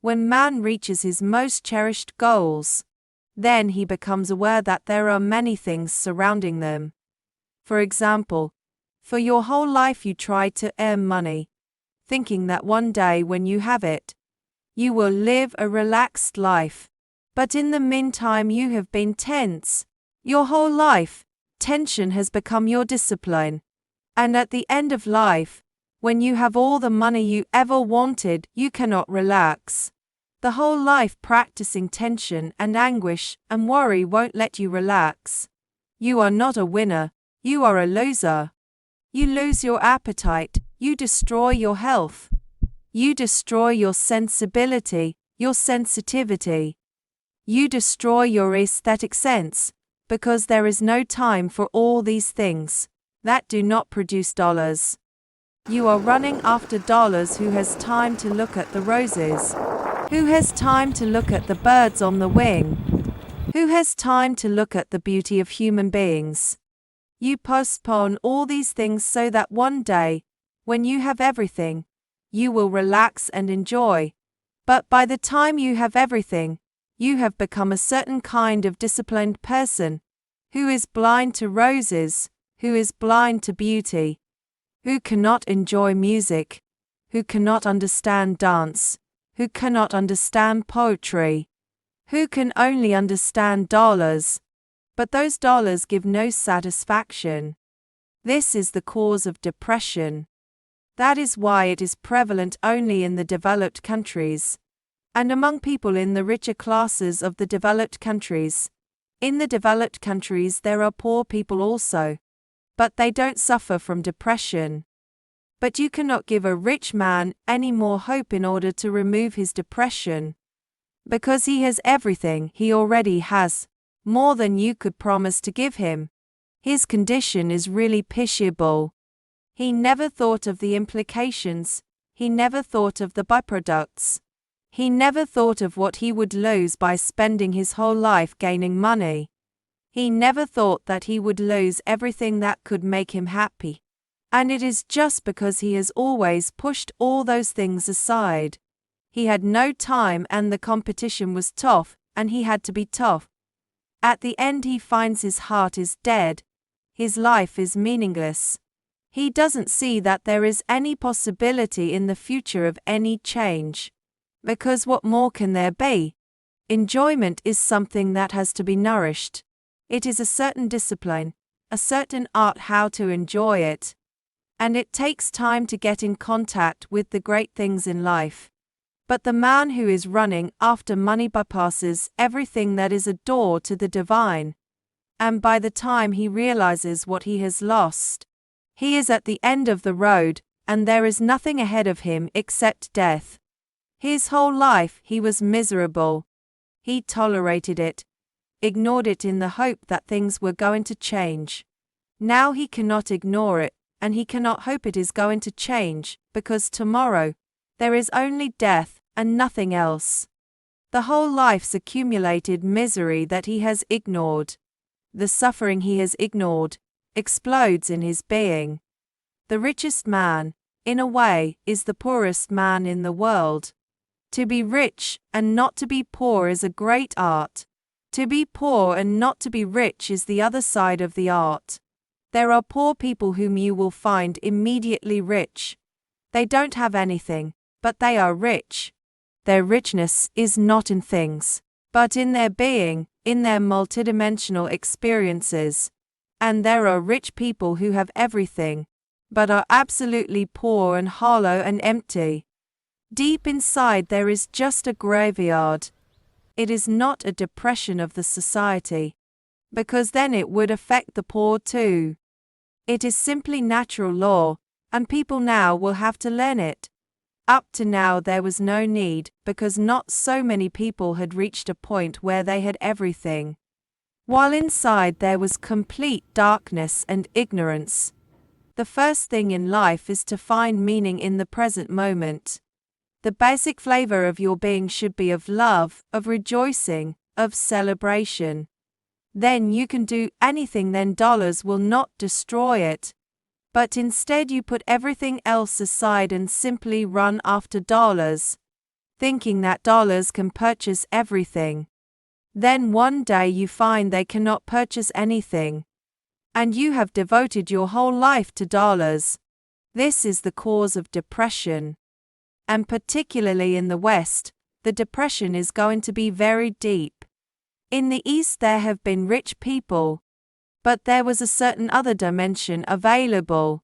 When man reaches his most cherished goals, then he becomes aware that there are many things surrounding them. For example, for your whole life you try to earn money, thinking that one day when you have it, you will live a relaxed life. But in the meantime you have been tense. Your whole life, tension has become your discipline. And at the end of life, when you have all the money you ever wanted, you cannot relax. The whole life practicing tension and anguish and worry won't let you relax. You are not a winner, you are a loser. You lose your appetite, you destroy your health. You destroy your sensibility, your sensitivity. You destroy your aesthetic sense, because there is no time for all these things that do not produce dollars. You are running after dollars. Who has time to look at the roses? Who has time to look at the birds on the wing? Who has time to look at the beauty of human beings? You postpone all these things so that one day, when you have everything, you will relax and enjoy. But by the time you have everything, you have become a certain kind of disciplined person, who is blind to roses, who is blind to beauty, who cannot enjoy music, who cannot understand dance, who cannot understand poetry, who can only understand dollars. But those dollars give no satisfaction. This is the cause of depression. That is why it is prevalent only in the developed countries, and among people in the richer classes of the developed countries. In the developed countries there are poor people also, but they don't suffer from depression. But you cannot give a rich man any more hope in order to remove his depression, because he has everything. He already has more than you could promise to give him. His condition is really pitiable. He never thought of the implications, he never thought of the byproducts. He never thought of what he would lose by spending his whole life gaining money. He never thought that he would lose everything that could make him happy. And it is just because he has always pushed all those things aside. He had no time and the competition was tough, and he had to be tough. At the end he finds his heart is dead. His life is meaningless. He doesn't see that there is any possibility in the future of any change. Because what more can there be? Enjoyment is something that has to be nourished. It is a certain discipline, a certain art how to enjoy it. And it takes time to get in contact with the great things in life. But the man who is running after money bypasses everything that is a door to the divine. And by the time he realizes what he has lost, he is at the end of the road, and there is nothing ahead of him except death. His whole life he was miserable. He tolerated it, ignored it in the hope that things were going to change. Now he cannot ignore it, and he cannot hope it is going to change, because tomorrow, there is only death and nothing else. The whole life's accumulated misery that he has ignored, the suffering he has ignored, explodes in his being. The richest man, in a way, is the poorest man in the world. To be rich and not to be poor is a great art. To be poor and not to be rich is the other side of the art. There are poor people whom you will find immediately rich. They don't have anything, but they are rich. Their richness is not in things, but in their being, in their multidimensional experiences. And there are rich people who have everything, but are absolutely poor and hollow and empty. Deep inside there is just a graveyard. It is not a depression of the society, because then it would affect the poor too. It is simply natural law, and people now will have to learn it. Up to now there was no need, because not so many people had reached a point where they had everything, while inside there was complete darkness and ignorance. The first thing in life is to find meaning in the present moment. The basic flavor of your being should be of love, of rejoicing, of celebration. Then you can do anything, then dollars will not destroy it. But instead you put everything else aside and simply run after dollars. thinking that dollars can purchase everything. Then one day you find they cannot purchase anything, and you have devoted your whole life to dollars. This is the cause of depression. And particularly in the West, the depression is going to be very deep. In the East there have been rich people, but there was a certain other dimension available.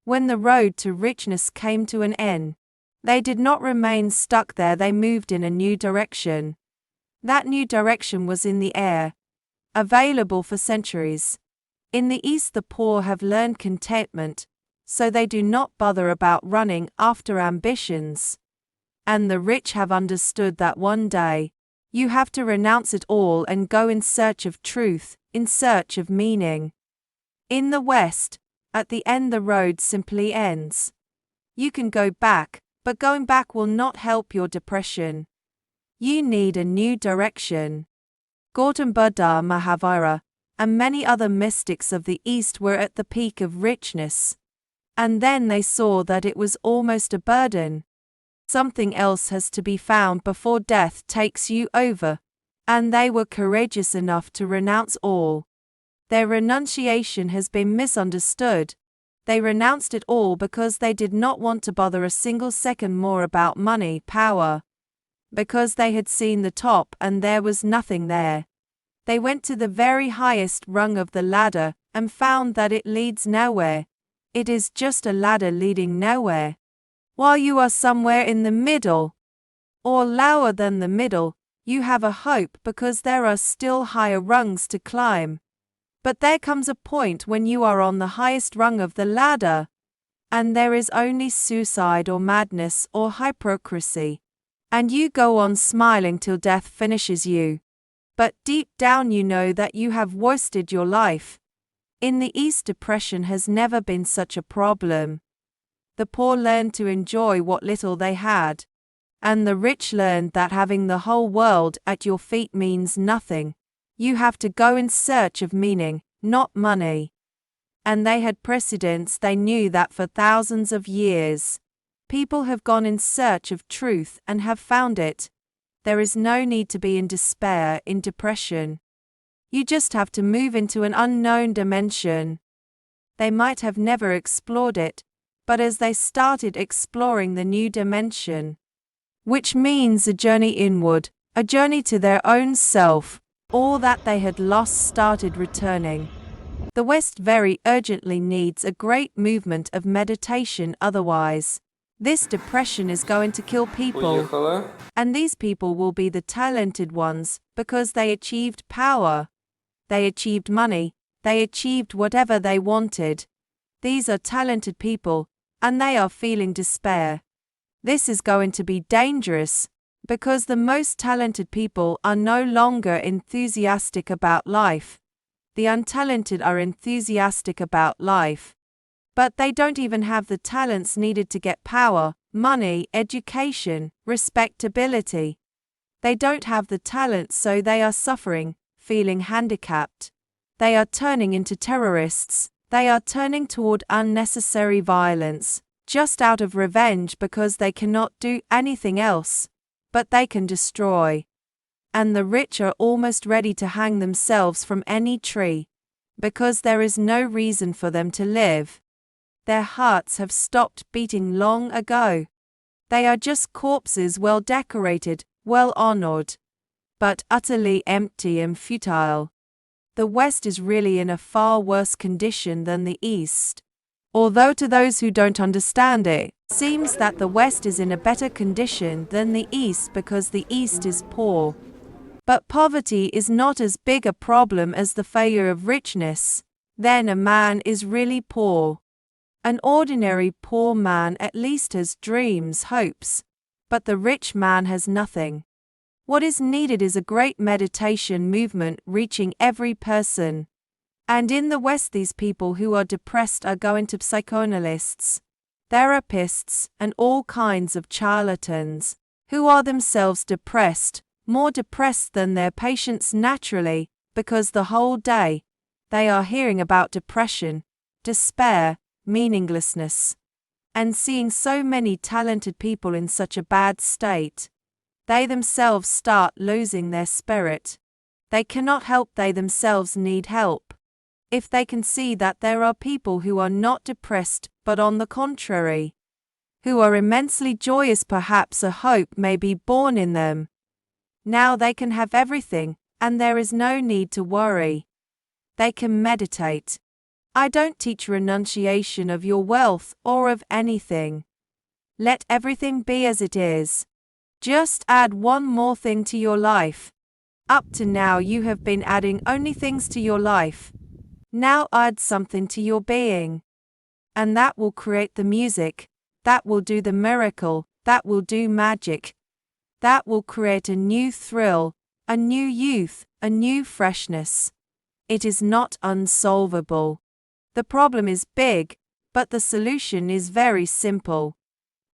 When the road to richness came to an end, they did not remain stuck there, they moved in a new direction. That new direction was in the air, available for centuries. In the East the poor have learned contentment, so they do not bother about running after ambitions. And the rich have understood that one day, you have to renounce it all and go in search of truth, in search of meaning. In the West, at the end the road simply ends. You can go back, but going back will not help your depression. You need a new direction. Gautam Buddha Mahavira and many other mystics of the East were at the peak of richness. And then they saw that it was almost a burden. Something else has to be found before death takes you over, and they were courageous enough to renounce all. Their renunciation has been misunderstood. They renounced it all because they did not want to bother a single second more about money, power. Because they had seen the top and there was nothing there. They went to the very highest rung of the ladder and found that it leads nowhere. It is just a ladder leading nowhere. While you are somewhere in the middle, or lower than the middle, you have a hope because there are still higher rungs to climb. But there comes a point when you are on the highest rung of the ladder, and there is only suicide or madness or hypocrisy, and you go on smiling till death finishes you. But deep down you know that you have wasted your life. In the East, depression has never been such a problem. The poor learned to enjoy what little they had, and the rich learned that having the whole world at your feet means nothing. You have to go in search of meaning, not money. And they had precedents, they knew that for thousands of years, people have gone in search of truth and have found it. There is no need to be in despair, in depression. You just have to move into an unknown dimension. They might have never explored it, but as they started exploring the new dimension, which means a journey inward, a journey to their own self, all that they had lost started returning. The West very urgently needs a great movement of meditation, otherwise, this depression is going to kill people. And these people will be the talented ones because they achieved power. They achieved money, they achieved whatever they wanted. These are talented people, and they are feeling despair. This is going to be dangerous, because the most talented people are no longer enthusiastic about life. The untalented are enthusiastic about life. But they don't even have the talents needed to get power, money, education, respectability. They don't have the talents, so they are suffering, feeling handicapped. They are turning into terrorists. They are turning toward unnecessary violence, just out of revenge because they cannot do anything else, but they can destroy. And the rich are almost ready to hang themselves from any tree, because there is no reason for them to live. Their hearts have stopped beating long ago. They are just corpses, well decorated, well honored, but utterly empty and futile. The West is really in a far worse condition than the East. Although to those who don't understand it, seems that the West is in a better condition than the East because the East is poor. But poverty is not as big a problem as the failure of richness. Then a man is really poor. An ordinary poor man at least has dreams, hopes, but the rich man has nothing. What is needed is a great meditation movement reaching every person. And in the West, these people who are depressed are going to psychoanalysts, therapists, and all kinds of charlatans, who are themselves depressed, more depressed than their patients naturally, because the whole day they are hearing about depression, despair, meaninglessness, and seeing so many talented people in such a bad state. they themselves start losing their spirit. They cannot help, they themselves need help. If they can see that there are people who are not depressed, but on the contrary, who are immensely joyous, perhaps a hope may be born in them. Now they can have everything, and there is no need to worry. They can meditate. I don't teach renunciation of your wealth or of anything. Let everything be as it is. Just add one more thing to your life. Up to now you have been adding only things to your life. Now add something to your being. And that will create the music, that will do the miracle, that will do magic. That will create a new thrill, a new youth, a new freshness. It is not unsolvable. The problem is big, but the solution is very simple.